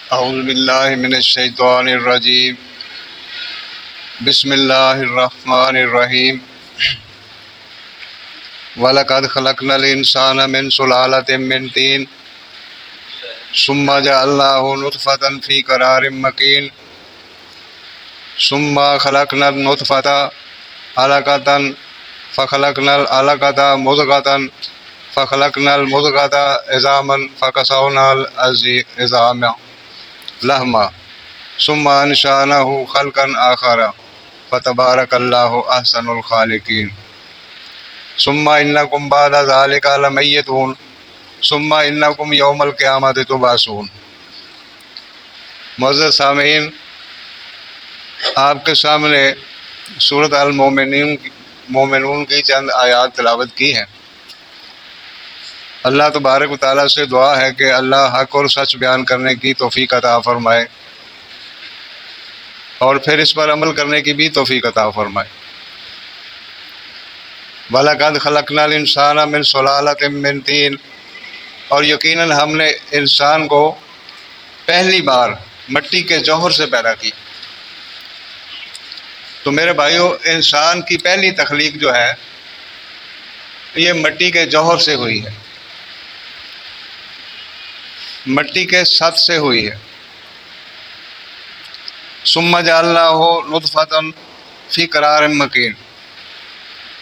اعوذ باللہ من الشیطان الرجیم، بسم اللہ الرحمن الرحیم۔ وَلَقَدْ خَلَقْنَا الْإِنسَانَ مِنْ سُلَالَةٍ مِّن طِينٍ ثُمَّ جَعَلْنَاهُ نُطْفَةً فِي قَرَارٍ مَّكِينٍ ثُمَّ خَلَقْنَا النُّطْفَةَ عَلَقَةً فَخَلَقْنَا الْعَلَقَةَ مُضْغَةً فَخَلَقْنَا الْمُضْغَةَ عِظَامًا فَكَسَوْنَا الْعِظَامَ لحما ثم انشأناه خلقا آخر فتبارك الله احسن الخالقين ثم انكم بعد ذلك لمیتون ثم انکم یوم القیامت تبعثون۔ معزز سامعین، آپ کے سامنے سورۃ المومنون کی چند آیات تلاوت کی ہیں۔ اللہ تبارک و تعالیٰ سے دعا ہے کہ اللہ حق اور سچ بیان کرنے کی توفیق عطا فرمائے اور پھر اس پر عمل کرنے کی بھی توفیق عطا فرمائے۔ وَلَقَدْ خَلَقْنَا الْإِنسَانَ مِنْ سُلَالَةٍ مِّن طِينٍ، اور یقیناً ہم نے انسان کو پہلی بار مٹی کے جوہر سے پیدا کی۔ تو میرے بھائیو، انسان کی پہلی تخلیق جو ہے یہ مٹی کے جوہر سے ہوئی ہے، مٹی کے سط سے ہوئی ہے۔ ثم جعلناہ نطفۃ فی قرار مکین،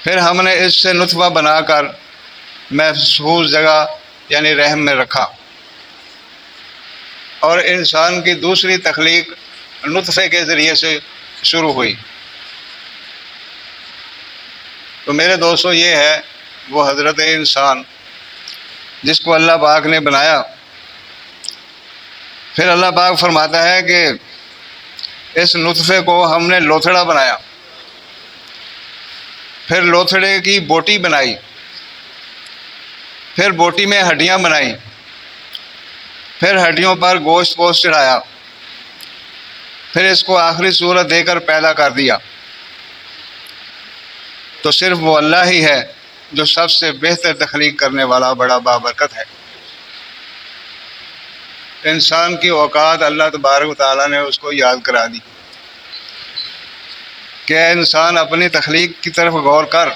پھر ہم نے اس سے نطفہ بنا کر محفوظ جگہ یعنی رحم میں رکھا۔ اور انسان کی دوسری تخلیق نطفے کے ذریعے سے شروع ہوئی۔ تو میرے دوستو، یہ ہے وہ حضرت انسان جس کو اللہ پاک نے بنایا۔ پھر اللہ پاک فرماتا ہے کہ اس نطفے کو ہم نے لوتھڑا بنایا، پھر لوتھڑے کی بوٹی بنائی، پھر بوٹی میں ہڈیاں بنائیں، پھر ہڈیوں پر گوشت پوشت چڑھایا، پھر اس کو آخری صورت دے کر پیدا کر دیا۔ تو صرف وہ اللہ ہی ہے جو سب سے بہتر تخلیق کرنے والا بڑا بابرکت ہے۔ انسان کی اوقات اللہ تبارک و تعالیٰ نے اس کو یاد کرا دی کہ اے انسان، اپنی تخلیق کی طرف غور کر۔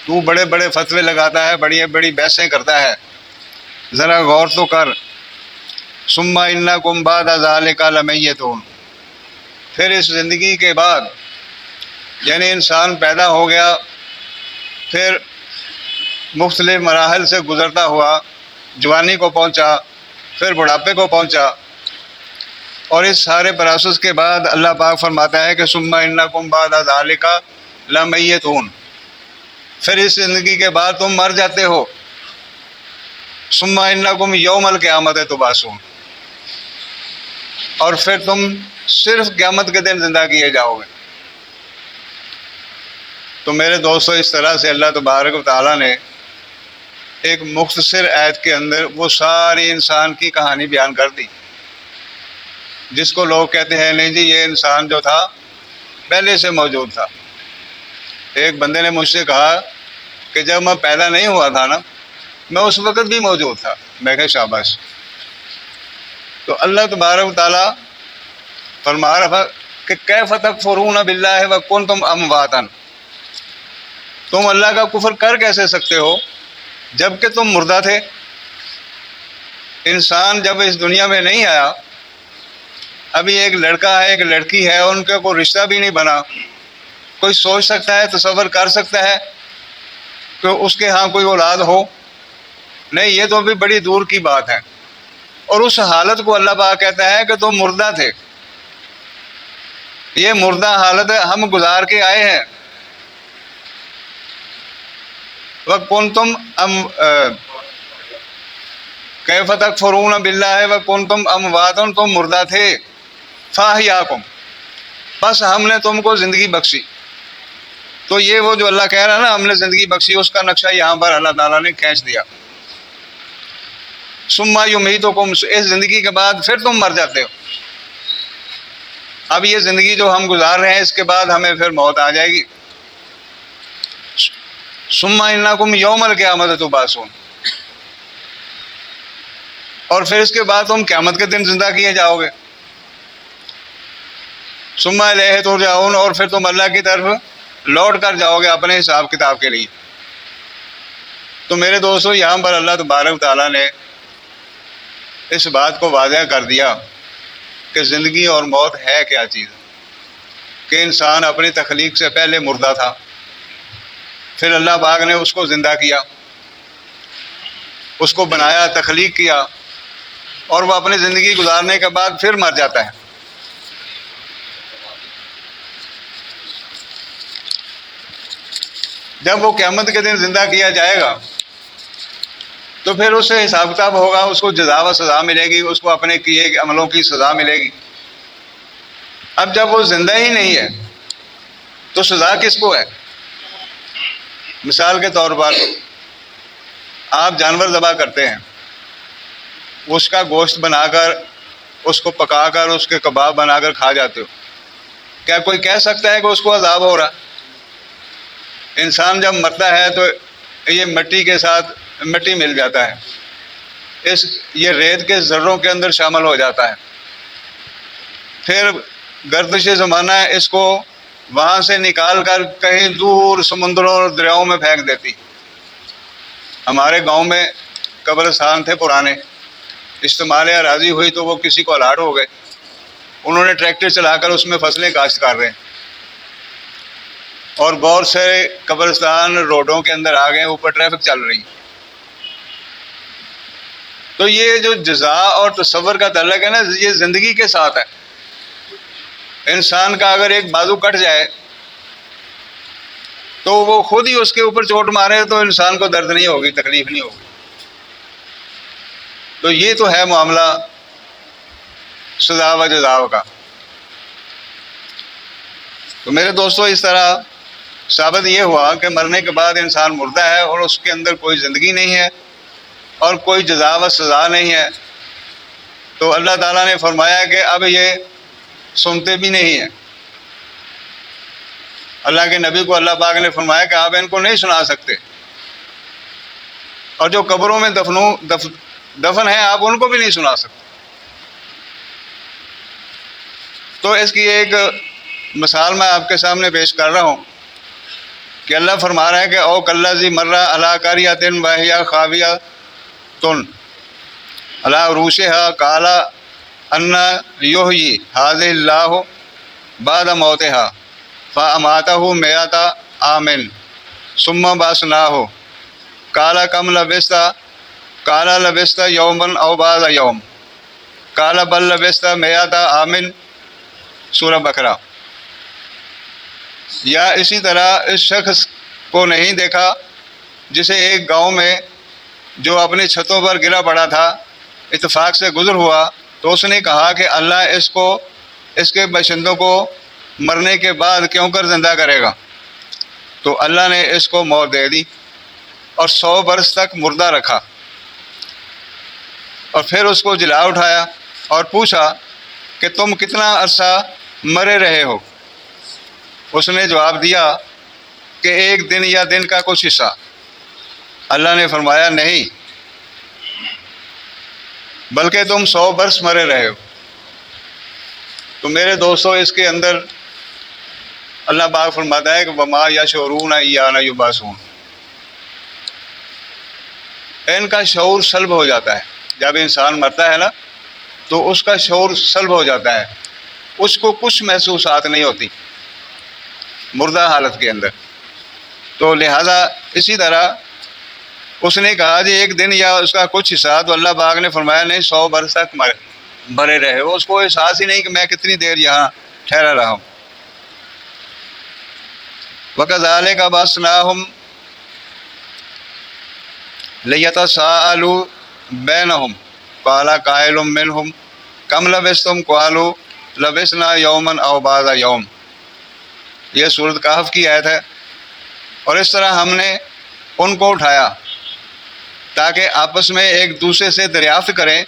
تو بڑے بڑے فتوے لگاتا ہے، بڑی بڑی بحثیں کرتا ہے، ذرا غور تو کر۔ ثم انکم بعد ذلک لمیتون، پھر اس زندگی کے بعد، یعنی انسان پیدا ہو گیا، پھر مختلف مراحل سے گزرتا ہوا جوانی کو پہنچا، پھر بڑھاپے کو پہنچا، اور اس سارے پروسیس کے بعد اللہ پاک فرماتا ہے کہ ثم انکم بعد ذلک لمیتون، پھر اس زندگی کے بعد تم مر جاتے ہو۔ ثم انکم یوم القیامت تبعثون، اور پھر تم صرف قیامت کے دن زندہ کیے جاؤ گے۔ تو میرے دوستو، اس طرح سے اللہ تبارک و تعالیٰ نے ایک مختصر آیت کے اندر وہ ساری انسان کی کہانی بیان کر دی، جس کو لوگ کہتے ہیں نہیں جی یہ انسان جو تھا پہلے سے موجود تھا۔ ایک بندے نے مجھ سے کہا کہ جب میں پیدا نہیں ہوا تھا نا، میں اس وقت بھی موجود تھا۔ میں کہا شاباش۔ تو اللہ تبارک و تعالیٰ فرما رہا کہ کیف تکفرون باللہ وکنتم امواتا، تم اللہ کا کفر کر کیسے سکتے ہو جب کہ تم مردہ تھے۔ انسان جب اس دنیا میں نہیں آیا، ابھی ایک لڑکا ہے ایک لڑکی ہے، ان کا کوئی رشتہ بھی نہیں بنا، کوئی سوچ سکتا ہے، تصور کر سکتا ہے کہ اس کے ہاں کوئی اولاد ہو؟ نہیں، یہ تو ابھی بڑی دور کی بات ہے۔ اور اس حالت کو اللہ پاک کہتا ہے کہ تم مردہ تھے۔ یہ مردہ حالت ہم گزار کے آئے ہیں۔ وَكُنْتُمْ کیف تکفرون باللہ وکنتم امواتا، تم مردہ تھے، فاحیاکم، بس ہم نے تم کو زندگی بخشی۔ تو یہ وہ جو اللہ کہہ رہا ہے نا، ہم نے زندگی بخشی، اس کا نقشہ یہاں پر اللہ تعالیٰ نے کھینچ دیا۔ ثم یمیتکم، اس زندگی کے بعد پھر تم مر جاتے ہو۔ اب یہ زندگی جو ہم گزار رہے ہیں، اس کے بعد ہمیں پھر موت آ جائے گی۔ ثم انکم یوم القیامت تبعثون، اور پھر اس کے بعد تم قیامت کے دن زندہ کیے جاؤ گے. ثم الیہ ترجعون، اور پھر تم اللہ کی طرف لوٹ کر جاؤ گے اپنے حساب کتاب کے لیے. تو میرے دوستو، یہاں پر اللہ تبارک و تعالیٰ نے اس بات کو واضح کر دیا کہ زندگی اور موت ہے کیا چیز، کہ انسان اپنی تخلیق سے پہلے مردہ تھا، پھر اللہ پاک نے اس کو زندہ کیا، اس کو بنایا، تخلیق کیا، اور وہ اپنی زندگی گزارنے کے بعد پھر مر جاتا ہے. جب وہ قیامت کے دن زندہ کیا جائے گا تو پھر اس سے حساب کتاب ہوگا، اس کو جزا و سزا ملے گی، اس کو اپنے کیے عملوں کی سزا ملے گی. اب جب وہ زندہ ہی نہیں ہے تو سزا کس کو ہے؟ مثال کے طور پر آپ جانور ذبح کرتے ہیں، اس کا گوشت بنا کر، اس کو پکا کر، اس کے کباب بنا کر کھا جاتے ہو. کیا کوئی کہہ سکتا ہے کہ اس کو عذاب ہو رہا؟ انسان جب مرتا ہے تو یہ مٹی کے ساتھ مٹی مل جاتا ہے، یہ ریت کے ذروں کے اندر شامل ہو جاتا ہے. پھر گردش زمانہ اس کو وہاں سے نکال کر کہیں دور سمندروں اور دریاؤں میں پھینک دیتی. ہمارے گاؤں میں قبرستان تھے پرانے، استعمال اراضی ہوئی تو وہ کسی کو الاٹ ہو گئے، انہوں نے ٹریکٹر چلا کر اس میں فصلیں کاشت کر رہے ہیں، اور بہت سے قبرستان روڈوں کے اندر آ گئے، اوپر ٹریفک چل رہی. تو یہ جو جزا اور تصور کا تعلق ہے نا، یہ زندگی کے ساتھ ہے. انسان کا اگر ایک بازو کٹ جائے تو وہ خود ہی اس کے اوپر چوٹ مارے تو انسان کو درد نہیں ہوگی، تکلیف نہیں ہوگی. تو یہ تو ہے معاملہ سزا و جزا کا. تو میرے دوستو، اس طرح ثابت یہ ہوا کہ مرنے کے بعد انسان مردہ ہے اور اس کے اندر کوئی زندگی نہیں ہے اور کوئی جزا و سزا نہیں ہے. تو اللہ تعالیٰ نے فرمایا کہ اب یہ سنتے بھی نہیں ہیں. اللہ کے نبی کو اللہ پاک نے فرمایا کہ آپ ان کو نہیں سنا سکتے، اور جو قبروں میں دفن ہیں آپ ان کو بھی نہیں سنا سکتے. تو اس کی ایک مثال میں آپ کے سامنے پیش کر رہا ہوں کہ اللہ فرما رہا ہے کہ او کالذی مر علی قریۃ وہی خاویۃ علی عروشها قال ان یحیی هذه اللہ بعد موتها فاماتہ مئۃ عام ثم بعثناہ قال کم لبثت قال لبثت یوما او بعض یوم قال بل لبثت مئۃ عام. سورہ بقرہ. یا اسی طرح اس شخص کو نہیں دیکھا جسے ایک گاؤں میں جو اپنی چھتوں پر گرا پڑا تھا اتفاق سے گزر ہوا، تو اس نے کہا کہ اللہ اس کے باشندوں کو مرنے کے بعد کیوں کر زندہ کرے گا. تو اللہ نے اس کو موت دے دی اور 100 برس تک مردہ رکھا، اور پھر اس کو جلا اٹھایا اور پوچھا کہ تم کتنا عرصہ مرے رہے ہو؟ اس نے جواب دیا کہ ایک دن یا دن کا کچھ حصہ. اللہ نے فرمایا نہیں، بلکہ تم 100 برس مرے رہے ہو. تو میرے دوستو، اس کے اندر اللہ پاک فرماتا ہے کہ وما یشعرون ایان یبعثون. ان کا شعور سلب ہو جاتا ہے. جب انسان مرتا ہے نا تو اس کا شعور سلب ہو جاتا ہے، اس کو کچھ محسوسات نہیں ہوتی مردہ حالت کے اندر. تو لہذا اسی طرح اس نے کہا جی ایک دن یا اس کا کچھ حصہ، تو اللہ پاک نے فرمایا نہیں، 100 برس تک مرے رہے ہو. اس کو احساس ہی نہیں کہ میں کتنی دیر یہاں ٹھہرا رہا ہوں. وَكَذَلِكَ بَعَثْنَاهُمْ لِيَتَسَاءَلُوا بَيْنَهُمْ قَالَ قَائِلٌ مِّنْهُمْ كَمْ لَبِثْتُمْ قَالُوا لَبِثْنَا يَوْمًا أَوْ بَعْضَ يَوْمٍ. یہ سورۃ کہف کی آیت ہے. اور اس طرح ہم نے ان کو اٹھایا تاکہ آپس میں ایک دوسرے سے دریافت کریں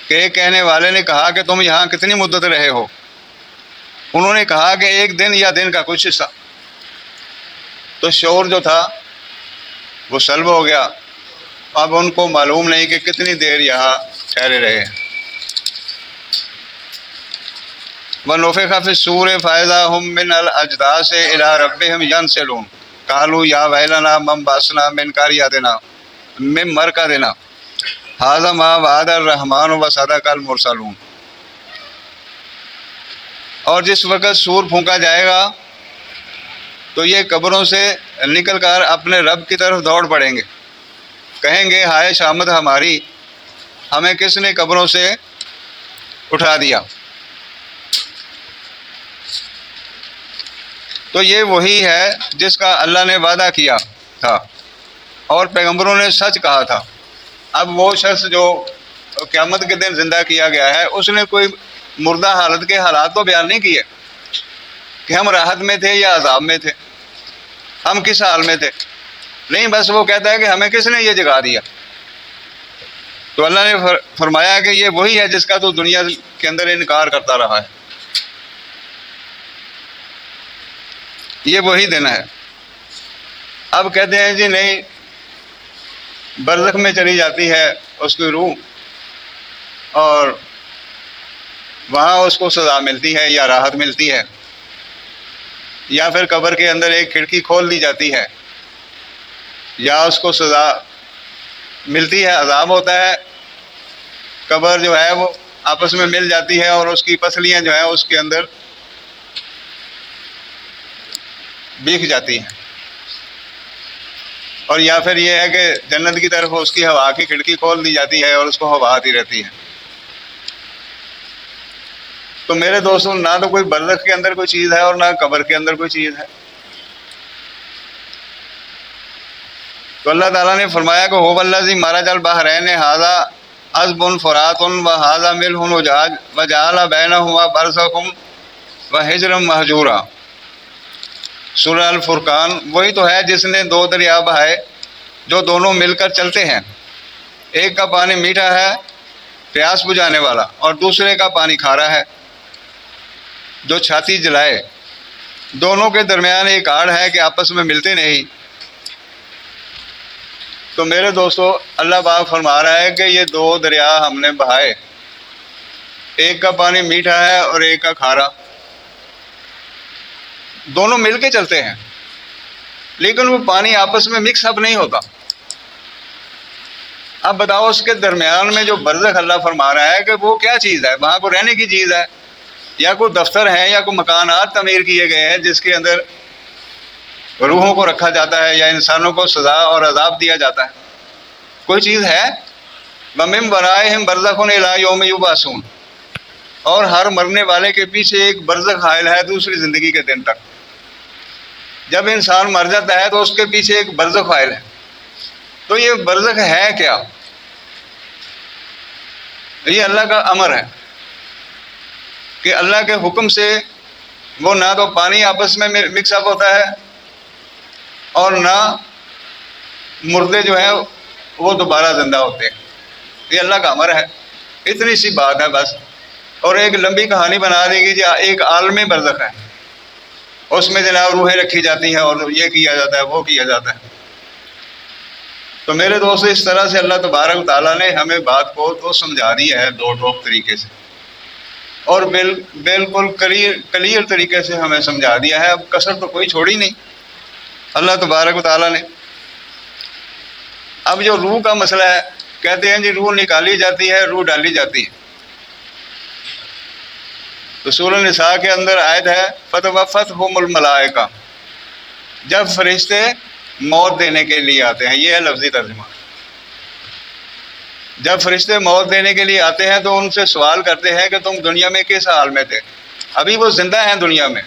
کہ ایک کہنے والے نے کہا کہ تم یہاں کتنی مدت رہے ہو؟ انہوں نے کہا کہ ایک دن یا دن کا کچھ حصہ. تو شعور جو تھا وہ سلب ہو گیا. اب ان کو معلوم نہیں کہ کتنی دیر یہاں ٹھہرے رہے. وَنُفِخَ فِي الصُّورِ فَإِذَا هُم مِّنَ الْأَجْدَاثِ إِلَىٰ رَبِّهِمْ يَنسِلُونَ قَالُوا يَا وَيْلَنَا مَنْ بَعَثَنَا مِنْ قَرْيَتِنَا مِنْ مَرْقَدِنَا هَٰذَا مَا وَعَدَ الرَّحْمَٰنُ وَصَدَقَ الْمُرْسَلُونَ. اور جس وقت سور پھونکا جائے گا تو یہ قبروں سے نکل کر اپنے رب کی طرف دوڑ پڑیں گے. کہیں گے ہائے شامت ہماری، ہمیں کس نے قبروں سے اٹھا دیا. تو یہ وہی ہے جس کا اللہ نے وعدہ کیا تھا اور پیغمبروں نے سچ کہا تھا. اب وہ شخص جو قیامت کے دن زندہ کیا گیا ہے، اس نے کوئی مردہ حالت کے حالات تو بیان نہیں کیے کہ ہم راحت میں تھے یا عذاب میں تھے، ہم کس حال میں تھے. نہیں، بس وہ کہتا ہے کہ ہمیں کس نے یہ جگا دیا. تو اللہ نے فرمایا کہ یہ وہی ہے جس کا تو دنیا کے اندر انکار کرتا رہا ہے. یہ وہی دن ہے. اب کہتے ہیں جی نہیں، برزخ میں چلی جاتی ہے اس کی روح اور وہاں اس کو سزا ملتی ہے یا راحت ملتی ہے، یا پھر قبر کے اندر ایک کھڑکی کھول دی جاتی ہے، یا اس کو سزا ملتی ہے، عذاب ہوتا ہے. قبر جو ہے وہ آپس میں مل جاتی ہے اور اس کی پسلیاں جو ہیں اس کے اندر بیکھ جاتی ہیں. اور یا پھر یہ ہے کہ جنت کی طرف اس کی ہوا کی کھڑکی کھول دی جاتی ہے اور اس کو ہوا آتی رہتی ہے. تو میرے دوستوں، نہ تو کوئی برزخ کے اندر کوئی چیز ہے اور نہ قبر کے اندر کوئی چیز ہے. تو اللہ تعالیٰ نے فرمایا کہ هو الذی مرج البحرین ھذا عذب فرات وھذا ملح اجاج وجعل بینہما برزخا وحجرا مہجورا. سورہ الفرقان. وہی تو ہے جس نے دو دریا بہائے جو دونوں مل کر چلتے ہیں. ایک کا پانی میٹھا ہے پیاس بجھانے والا، اور دوسرے کا پانی کھارا ہے جو چھاتی جلائے. دونوں کے درمیان ایک آڑ ہے کہ آپس میں ملتے نہیں. تو میرے دوستو، اللہ پاک فرما رہا ہے کہ یہ دو دریا ہم نے بہائے، ایک کا پانی میٹھا ہے اور ایک کا کھارا. دونوں مل کے چلتے ہیں لیکن وہ پانی آپس میں مکس اپ نہیں ہوتا. اب بتاؤ، اس کے درمیان میں جو برزخ اللہ فرما رہا ہے کہ وہ کیا چیز ہے؟ وہاں کو رہنے کی چیز ہے یا کوئی دفتر ہے یا کوئی مکانات تعمیر کیے گئے ہیں جس کے اندر روحوں کو رکھا جاتا ہے یا انسانوں کو سزا اور عذاب دیا جاتا ہے؟ کوئی چیز ہے؟ وَمِن وَرَائِهِمْ بَرْزَخٌ إِلَىٰ يَوْمِ يُبْعَثُونَ. اور ہر مرنے والے کے پیچھے ایک برزخ حائل ہے دوسری زندگی کے دن تک. جب انسان مر جاتا ہے تو اس کے پیچھے ایک برزخ حائل ہے. تو یہ برزخ ہے کیا؟ یہ اللہ کا امر ہے کہ اللہ کے حکم سے وہ نہ تو پانی آپس میں مکس اپ ہوتا ہے اور نہ مردے جو ہیں وہ دوبارہ زندہ ہوتے ہیں. یہ اللہ کا امر ہے. اتنی سی بات ہے بس. اور ایک لمبی کہانی بنا دے گی. ایک عالم برزخ ہے، اس میں جناب روحیں رکھی جاتی ہیں اور یہ کیا جاتا ہے وہ کیا جاتا ہے. تو میرے دوست، اس طرح سے اللہ تبارک و تعالیٰ نے ہمیں بات کو تو سمجھا دیا ہے دو ٹوک طریقے سے، اور بالکل کلیئر طریقے سے ہمیں سمجھا دیا ہے. اب کسر تو کوئی چھوڑی نہیں اللہ تبارک و تعالیٰ نے. اب جو روح کا مسئلہ ہے، کہتے ہیں جی روح نکالی جاتی ہے، روح ڈالی جاتی ہے. تو سورہ نساء کے اندر آیت ہے فَتَوَفَّتْهُمُ الْمَلَائِکَةُ. جب فرشتے موت دینے کے لیے آتے ہیں، یہ ہے لفظی ترجمہ. جب فرشتے موت دینے کے لیے آتے ہیں تو ان سے سوال کرتے ہیں کہ تم دنیا میں کس حال میں تھے. ابھی وہ زندہ ہیں دنیا میں.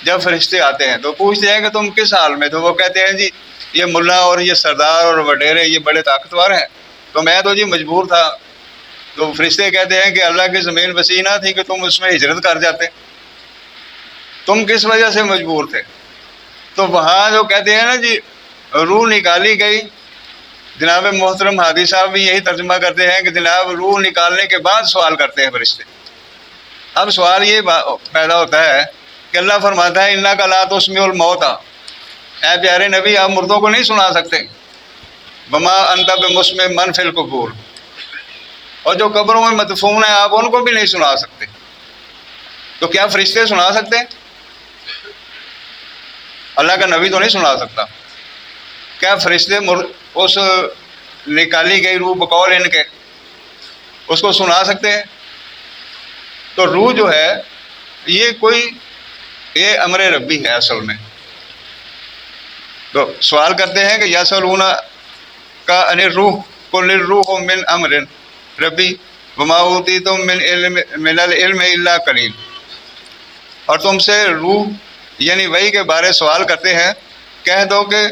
جب فرشتے آتے ہیں تو پوچھتے ہیں کہ تم کس حال میں تھے. وہ کہتے ہیں جی یہ ملا اور یہ سردار اور وڈیرے یہ بڑے طاقتور ہیں، تو میں تو جی مجبور تھا. تو فرشتے کہتے ہیں کہ اللہ کی زمین وسیع نہ تھی کہ تم اس میں ہجرت کر جاتے، تم کس وجہ سے مجبور تھے؟ تو وہاں جو کہتے ہیں نا جی روح نکالی گئی، جناب محترم ہادی صاحب بھی یہی ترجمہ کرتے ہیں کہ جناب روح نکالنے کے بعد سوال کرتے ہیں فرشتے. اب سوال یہ پیدا ہوتا ہے کہ اللہ فرماتا ہے اِنَّکَ لَا تُسْمِعُ الْمَوْتَىٰ، اے پیارے نبی آپ مردوں کو نہیں سنا سکتے، وما انت بمسمع من فی القبور، اور جو قبروں میں مدفون ہیں آپ ان کو بھی نہیں سنا سکتے، تو کیا فرشتے سنا سکتے؟ اللہ کا نبی تو نہیں سنا سکتا، کیا فرشتے اس نکالی گئی روح بقول ان کے اس کو سنا سکتے ہیں؟ تو روح جو ہے یہ امر ربی ہے اصل میں۔ تو سوال کرتے ہیں کہ یسألون کا ان الروح قل الروح من امر ربی وما اوتیتم من العلم الا قلیل، اور تم سے روح یعنی وحی کے بارے سوال کرتے ہیں، کہہ دو کہ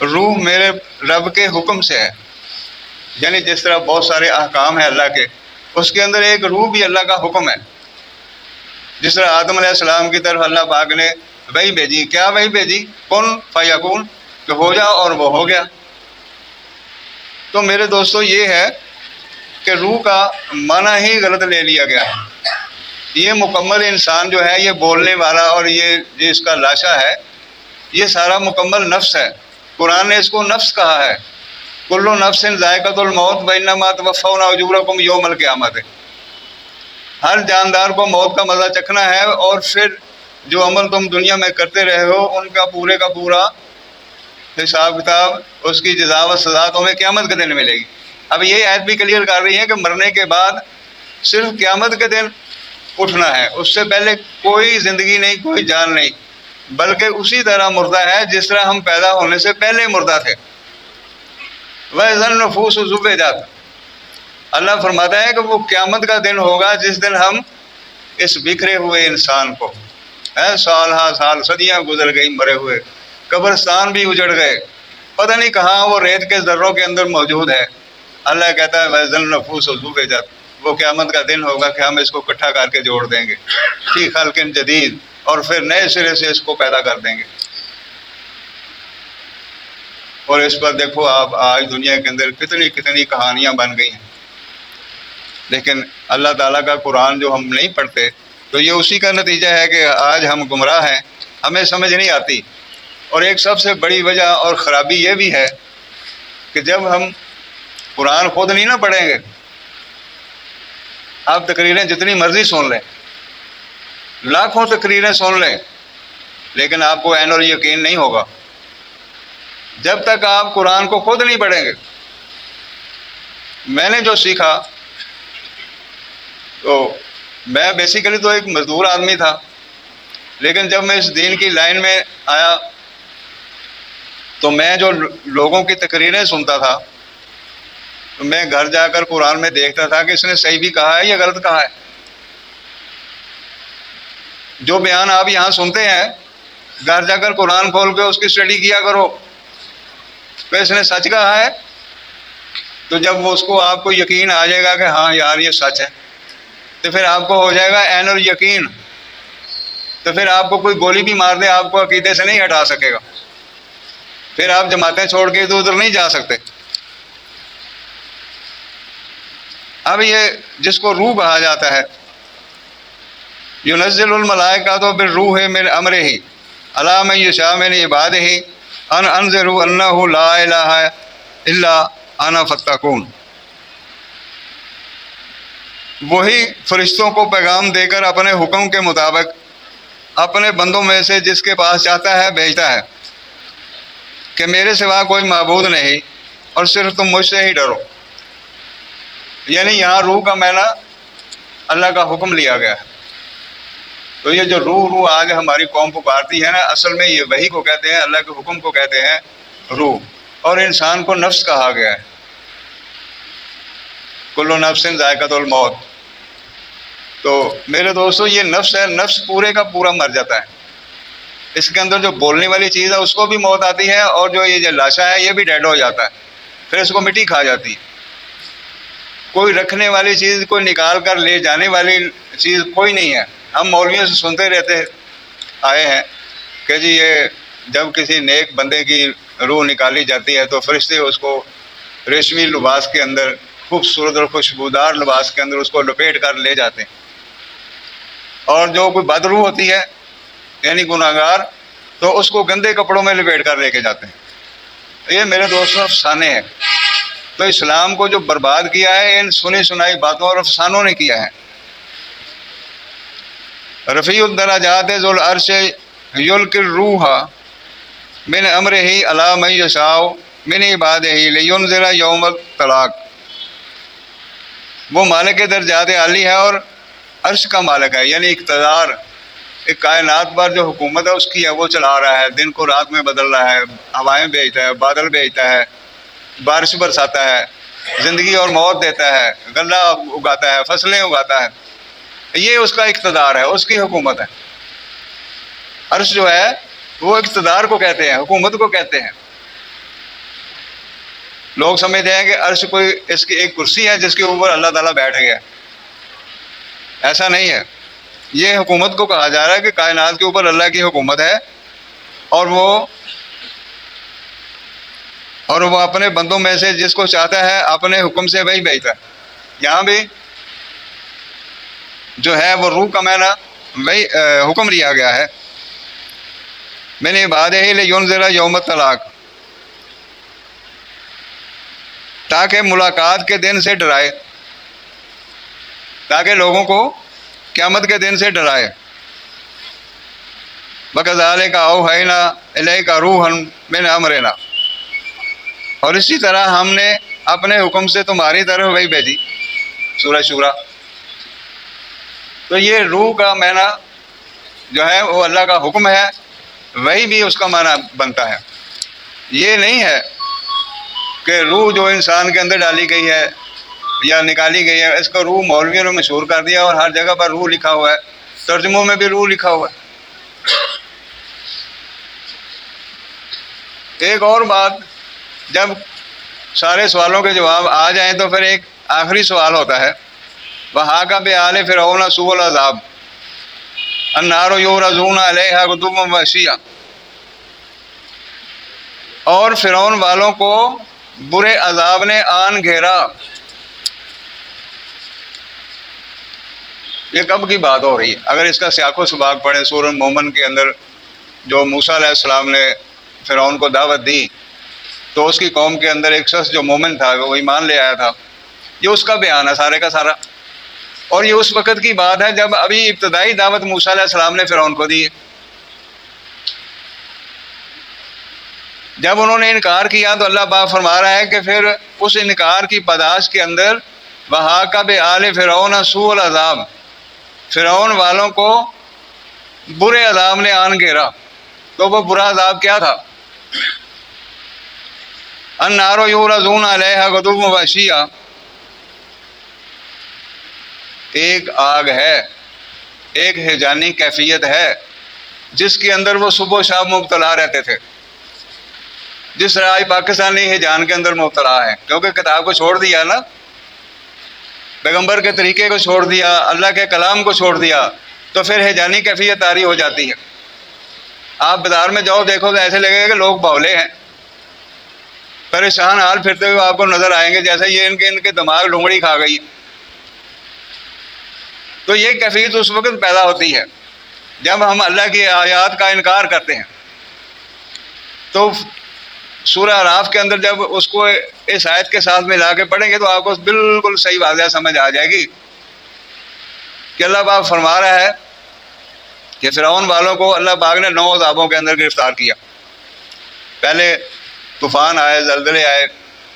روح میرے رب کے حکم سے ہے، یعنی جس طرح بہت سارے احکام ہیں اللہ کے، اس کے اندر ایک روح بھی اللہ کا حکم ہے۔ جس طرح آدم علیہ السلام کی طرف اللہ پاک نے وحی بھیجی، کیا وحی بھیجی؟ کن فیکون، کہ ہو جا، اور وہ ہو گیا۔ تو میرے دوستو یہ ہے کہ روح کا معنی ہی غلط لے لیا گیا ہے۔ یہ مکمل انسان جو ہے، یہ بولنے والا اور یہ اس کا لاشا ہے، یہ سارا مکمل نفس ہے۔ قرآن نے اس کو نفس کہا ہے، کل نفس ذائقۃ الموت وانما توفون اجورکم یوم القیامت، ہر جاندار کو موت کا مزہ چکھنا ہے، اور پھر جو عمل تم دنیا میں کرتے رہے ہو ان کا پورے کا پورا حساب کتاب، اس کی جزا و سزا تمہیں قیامت کے دن ملے گی۔ اب یہ آیت بھی کلیئر کر رہی ہے کہ مرنے کے بعد صرف قیامت کے دن اٹھنا ہے، اس سے پہلے کوئی زندگی نہیں، کوئی جان نہیں، بلکہ اسی طرح مردہ ہے جس طرح ہم پیدا ہونے سے پہلے مردہ تھے۔ وَإِذَا النُّفُوسُ زُوِّجَتْ، اللہ فرماتا ہے کہ وہ قیامت کا دن ہوگا جس دن ہم اس بکھرے ہوئے انسان کو، سال ہا سال صدیاں گزر گئی مرے ہوئے، قبرستان بھی اجڑ گئے، پتہ نہیں کہاں وہ ریت کے ذروں کے اندر موجود ہے۔ اللہ کہتا ہے وَإِذَا النُّفُوسُ زُوِّجَتْ، وہ قیامت کا دن ہوگا کہ ہم اس کو اکٹھا کر کے جوڑ دیں گے، فی خلق جدید، اور پھر نئے سرے سے اس کو پیدا کر دیں گے۔ اور اس پر دیکھو آپ آج دنیا کے اندر کتنی کتنی کہانیاں بن گئی ہیں، لیکن اللہ تعالیٰ کا قرآن جو ہم نہیں پڑھتے تو یہ اسی کا نتیجہ ہے کہ آج ہم گمراہ ہیں، ہمیں سمجھ نہیں آتی۔ اور ایک سب سے بڑی وجہ اور خرابی یہ بھی ہے کہ جب ہم قرآن خود نہیں نہ پڑھیں گے، آپ تقریریں جتنی مرضی سن لیں، لاکھوں تقریریں سن لیں، لیکن آپ کو عین اور یقین نہیں ہوگا جب تک آپ قرآن کو خود نہیں پڑھیں گے۔ میں نے جو سیکھا، تو میں بیسیکلی تو ایک مزدور آدمی تھا، لیکن جب میں اس دین کی لائن میں آیا تو میں جو لوگوں کی تقریریں سنتا تھا، تو میں گھر جا کر قرآن میں دیکھتا تھا کہ اس نے صحیح بھی کہا ہے یا غلط کہا ہے۔ جو بیان آپ یہاں سنتے ہیں، گھر جا کر قرآن کھول کے اس کی اسٹڈی کیا کرو کہ اس نے سچ کہا ہے، تو جب وہ اس کو آپ کو یقین آ جائے گا کہ ہاں یار یہ سچ ہے، تو پھر آپ کو ہو جائے گا عین اور یقین، تو پھر آپ کو کوئی گولی بھی مار دے آپ کو عقیدے سے نہیں ہٹا سکے گا، پھر آپ جماعتیں چھوڑ کے ادھر ادھر نہیں جا سکتے۔ اب یہ جس کو روح کہا جاتا ہے، ينزل الملائکۃ بالروح من امرہ علی من یشاء من عبادہ ان انذروا انہ لا الہ الا انا فاتقون، وہی فرشتوں کو پیغام دے کر اپنے حکم کے مطابق اپنے بندوں میں سے جس کے پاس چاہتا ہے بھیجتا ہے کہ میرے سوا کوئی معبود نہیں اور صرف تم مجھ سے ہی ڈرو۔ یعنی یہاں روح کا معنی اللہ کا حکم لیا گیا ہے۔ تو یہ جو روح آج ہماری قوم پکارتی ہے نا، اصل میں یہ وحی کو کہتے ہیں، اللہ کے حکم کو کہتے ہیں روح، اور انسان کو نفس کہا گیا ہے۔ کل نفس ذائقۃ الموت۔ تو میرے دوستو یہ نفس ہے، نفس پورے کا پورا مر جاتا ہے، اس کے اندر جو بولنے والی چیز ہے اس کو بھی موت آتی ہے، اور جو یہ لاشا ہے یہ بھی ڈیڈ ہو جاتا ہے، پھر اس کو مٹی کھا جاتی ہے۔ کوئی رکھنے والی چیز، کوئی نکال کر لے جانے والی چیز کوئی نہیں ہے۔ ہم مولویوں سے سنتے رہتے آئے ہیں کہ جی یہ جب کسی نیک بندے کی روح نکالی جاتی ہے تو فرشتے اس کو ریشمی لباس کے اندر، خوبصورت اور خوشبودار لباس کے اندر اس کو لپیٹ کر لے جاتے ہیں، اور جو کوئی بد روح ہوتی ہے یعنی گناہگار، تو اس کو گندے کپڑوں میں لپیٹ کر لے کے جاتے ہیں۔ یہ میرے دوستوں افسانے ہیں۔ تو اسلام کو جو برباد کیا ہے ان سنی سنائی باتوں اور افسانوں نے کیا ہے۔ رفیع الدرجات ذو العرش یلقی الروح من امرہ الی من یشاء من عبادہ لینذر یوم الطلاق۔ وہ مالک درجات عالی ہے اور عرش کا مالک ہے، یعنی اقتدار، ایک کائنات پر جو حکومت ہے اس کی ہے، وہ چلا رہا ہے، دن کو رات میں بدل رہا ہے، ہوائیں بھیجتا ہے، بادل بھیجتا ہے، بارش برساتا ہے، زندگی اور موت دیتا ہے، غلہ اگاتا ہے، فصلیں اگاتا ہے۔ یہ اس کا اقتدار ہے، اس کی حکومت ہے۔ عرش جو ہے وہ اقتدار کو کہتے ہیں، حکومت کو کہتے ہیں۔ لوگ سمجھتے ہیں کہ عرش کوئی اس کی ایک کرسی ہے جس کے اوپر اللہ تعالیٰ بیٹھ گیا، ایسا نہیں ہے۔ یہ حکومت کو کہا جا رہا ہے کہ کائنات کے اوپر اللہ کی حکومت ہے، اور وہ اپنے بندوں میں سے جس کو چاہتا ہے اپنے حکم سے وہی بھیجتا ہے۔ یہاں بھی جو ہے وہ روح کا معنی وہی حکم لیا گیا ہے، میں نے عبادہ لینذر یوم الطلاق، تاکہ ملاقات کے دن سے ڈرائے، تاکہ لوگوں کو قیامت کے دن سے ڈرائے۔ وَكَذَلِكَ أَوْحَيْنَا إِلَيْكَ رُوحًا مِنْ أَمْرِنَا، اور اسی طرح ہم نے اپنے حکم سے تمہاری طرف وہی بھیجی، سورہ شورا۔ تو یہ روح کا معنی جو ہے وہ اللہ کا حکم ہے، وہی بھی اس کا معنی بنتا ہے۔ یہ نہیں ہے کہ روح جو انسان کے اندر ڈالی گئی ہے یا نکالی گئی ہے، اس کو روح مولویوں نے مشہور کر دیا اور ہر جگہ پر روح لکھا ہوا ہے، ترجموں میں بھی روح لکھا ہوا ہے۔ ایک اور بات، جب سارے سوالوں کے جواب آ جائیں تو پھر ایک آخری سوال ہوتا ہے، وَحَاقَ بِآلِ فِرْعَوْنَ سُوءُ الْعَذَابِ النَّارُ يُعْرَضُونَ عَلَيْهَا غُدُوًّا وَعَشِيًّا۔ اور فرعون والوں کو برے عذاب نے آن گھیرا۔ یہ کب کی بات ہو رہی ہے؟ اگر اس کا سیاق و سباق پڑھیں سورہ مومن کے اندر، جو موسیٰ علیہ السلام نے فرعون کو دعوت دی تو اس کی قوم کے اندر ایک شخص جو مومن تھا وہ ایمان لے آیا تھا، یہ اس کا بیان ہے سارے کا سارا۔ اور یہ اس وقت کی بات ہے جب ابھی ابتدائی دعوت موسیٰ علیہ السلام نے فرعون کو دی ہے۔ جب انہوں نے انکار کیا تو اللہ پاک فرما رہا ہے کہ پھر اس انکار کی پاداش کے اندر وَحَاقَ بِآلِ فِرْعَوْنَ سُوءُ الْعَذَابِ، فرعون والوں کو برے عذاب نے آن گھیرا۔ تو وہ برا عذاب کیا تھا؟ النَّارُ يُعْرَضُونَ عَلَيْهَا غُدُوًّا وَعَشِيًّا، ایک آگ ہے، ایک ہیجانی کیفیت ہے جس کے اندر وہ صبح و شام مبتلا رہتے تھے، جس طرح آج پاکستانی ہیجان کے اندر مبتلا ہے، کیونکہ کتاب کو چھوڑ دیا نا، پیغمبر کے طریقے کو چھوڑ دیا، اللہ کے کلام کو چھوڑ دیا، تو پھر ہیجانی کیفیت طاری ہو جاتی ہے۔ آپ بازار میں جاؤ دیکھو تو ایسے لگے گا کہ لوگ باولے ہیں، پریشان حال پھرتے ہوئے آپ کو نظر آئیں گے، جیسے یہ ان کے دماغ لونگڑی کھا گئی۔ تو یہ کیفیت اس وقت پیدا ہوتی ہے جب ہم اللہ کی آیات کا انکار کرتے ہیں۔ تو سورہ اعراف کے اندر جب اس کو اس آیت کے ساتھ ملا کے پڑھیں گے تو آپ کو بالکل صحیح واضح سمجھ آ جائے گی کہ اللہ پاک فرما رہا ہے کہ فرعون والوں کو اللہ پاک نے 9 عذابوں کے اندر گرفتار کیا۔ پہلے طوفان آئے، زلزلے آئے،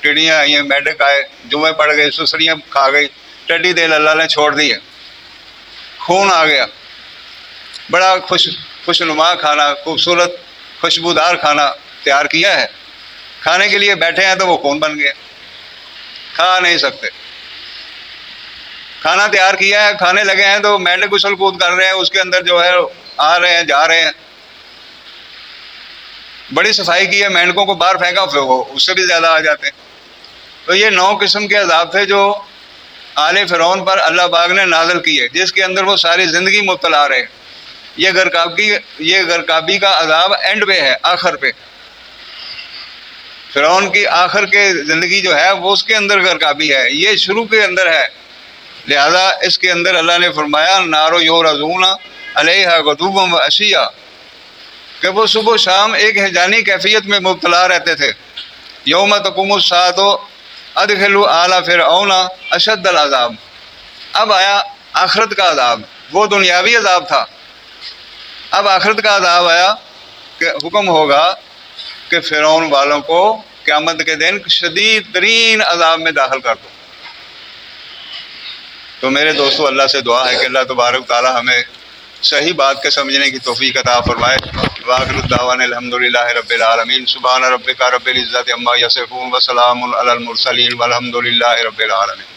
ٹڈیاں آئیں، میڈک آئے، جوئیں پڑ گئی، سسریاں کھا گئی، ٹڈی دل اللہ نے چھوڑ دی ہے، خون آ گیا، بڑا خوشنما کھانا، خوبصورت خوشبودار کھانا تیار کیا ہے، کھانے کے لیے بیٹھے ہیں تو وہ خون بن گیا، کھا نہیں سکتے۔ کھانا تیار کیا ہے، کھانے لگے ہیں تو مینڈک اچھل کود کر رہے ہیں، اس کے اندر جو ہے آ رہے ہیں جا رہے ہیں، بڑی صفائی کی ہے، مینڈکوں کو باہر پھینکا پھر وہ اس سے بھی زیادہ آ جاتے ہیں۔ تو یہ 9 قسم کے عذاب تھے جو آل فرعون پر اللہ پاک نے نازل کیے، جس کے اندر وہ ساری زندگی مبتلا رہے۔ یہ غرقابی کا عذاب اینڈ پہ ہے، آخر پہ۔ فرعون کی آخر کے زندگی جو ہے وہ اس کے اندر غرقابی ہے، یہ شروع کے اندر ہے۔ لہذا اس کے اندر اللہ نے فرمایا نارو یعرضون علیہا غدوا وعشیا، کہ وہ صبح و شام ایک ہیجانی کیفیت میں مبتلا رہتے تھے. یوم تقوم الساعۃ ادخلوا آل فرعون اشد العذاب. اب آیا آخرت کا عذاب. وہ دنیاوی عذاب تھا، اب آخرت کا عذاب آیا کہ حکم ہوگا کہ فرعون والوں کو قیامت کے دن شدید ترین عذاب میں داخل کر دو. تو میرے دوستو، اللہ سے دعا ہے کہ اللہ تبارک تعالی ہمیں صحیح بات کے سمجھنے کی توفیق عطا فرمائے. وآخر الدعوانا الحمدللہ رب العالمین. سبحان ربک رب العزۃ عما یصفون وسلام علی المرسلین والحمدللہ رب العالمین.